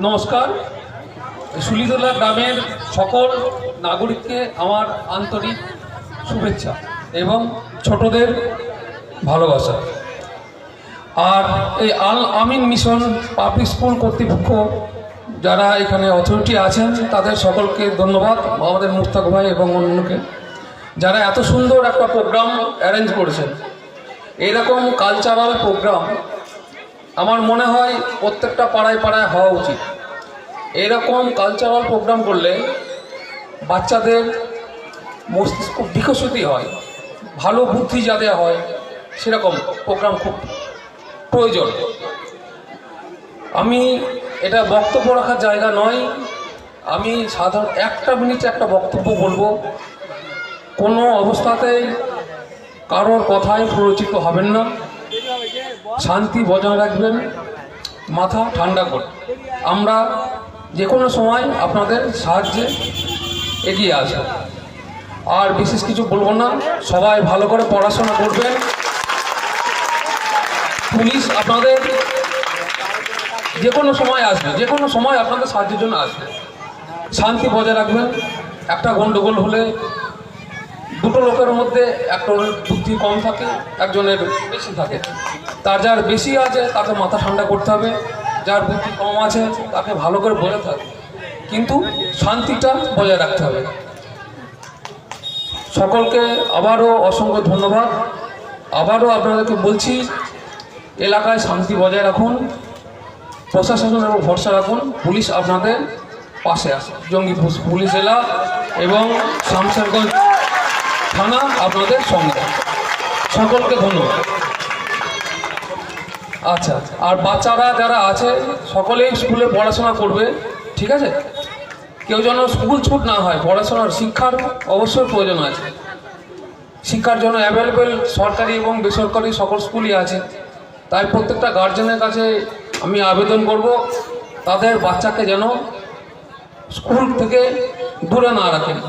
নমস্কার। শুলিতলা গ্রামের সকল নাগরিককে আমার আন্তরিক শুভেচ্ছা এবং ছোটদের ভালোবাসা। আর এই আল আমিন মিশন পাবলিক স্কুল কর্তৃপক্ষ যারা এখানে অথরিটি আছেন তাদের সকলকে ধন্যবাদ, আমাদের মুস্তাক ভাই এবং অন্যকে, যারা এত সুন্দর একটা প্রোগ্রাম অ্যারেঞ্জ করেছেন। এরকম কালচারাল প্রোগ্রাম আমার মনে হয় প্রত্যেকটা পাড়ায় পাড়ায় হওয়া উচিত। এরকম কালচারাল প্রোগ্রাম করলে বাচ্চাদের মস্তিষ্ক বিকশিত হয়, ভালো বুদ্ধি যাতে হয়, সেরকম প্রোগ্রাম খুব প্রয়োজন। আমি এটা বক্তব্য রাখার জায়গা নয়, আমি সাধারণ একটা মিনিটে একটা বক্তব্য বলবো। কোনো অবস্থাতেই কারোর কথায় প্ররোচিত হবেন না, শান্তি বজায় রাখবেন, মাথা ঠান্ডা করে। আমরা যে কোনো সময় আপনাদের সাহায্যে এগিয়ে আসব। আর বিশেষ কিছু বলবো না, সবাই ভালো করে পড়াশোনা করবেন। পুলিশ আপনাদের যে কোনো সময় আসবে, যে কোনো সময় আপনাদের সাহায্যের জন্য আসবে। শান্তি বজায় রাখবেন। একটা গণ্ডগোল হলে দুটো লোকের মধ্যে একজনের বুদ্ধি কম থাকে, একজনের বেশি থাকে। যার বেশি আছে তাকে মাথা ঠান্ডা করতে হবে, যার বুদ্ধি কম আছে তাকে ভালো করে বলে থাকবে, কিন্তু শান্তিটা বজায় রাখতে হবে। সকলকে আবারও অসংখ্য ধন্যবাদ। আবারও আপনাদেরকে বলছি, এলাকায় শান্তি বজায় রাখুন, প্রশাসনের উপর ভরসা রাখুন। পুলিশ আপনাদের পাশে আছে, জঙ্গিপুর পুলিশ জেলা এবং শামশেরগঞ্জ থানা আপনাদের সঙ্গে। সকলকে ধন্যবাদ। আচ্ছা, আর বাচ্চারা যারা আছে সকলেই স্কুলে পড়াশোনা করবে, ঠিক আছে? কেউ যেন স্কুল ছুট না হয়। পড়াশোনার শিক্ষার অবশ্যই প্রয়োজন আছে। শিক্ষার জন্য অ্যাভেলেবেল সরকারি এবং বেসরকারি সকল স্কুলই আছে। তাই প্রত্যেকটা গার্জেনের কাছে আমি আবেদন করব, তাদের বাচ্চাকে যেন স্কুল থেকে দূরে না রাখেন।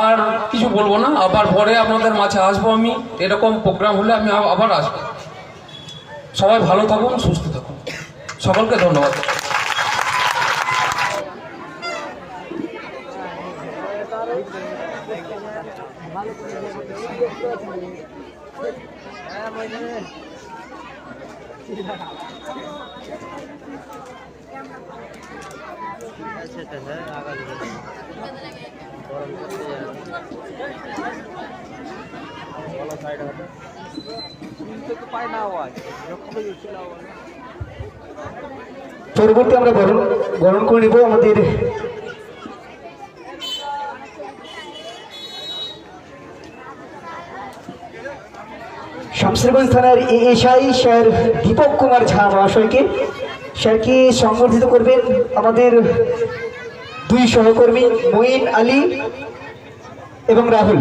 আর কিছু বলবো না, আবার পরে আপনাদের মাঝে আসবো আমি। এরকম প্রোগ্রাম হলে আমি আবার আসবো। সবাই ভালো থাকুন, সুস্থ থাকুন। সকলকে ধন্যবাদ। পরবর্তী আমরা গ্রহণ করে নেব আমাদের শামশেরগঞ্জ থানার এএসআই স্যার দীপক কুমার ঝা মহাশয়কে। স্যারকে সংবর্ধিত করবেন আমাদের দুই সহকর্মী মঈন আলী এবং রাহুল।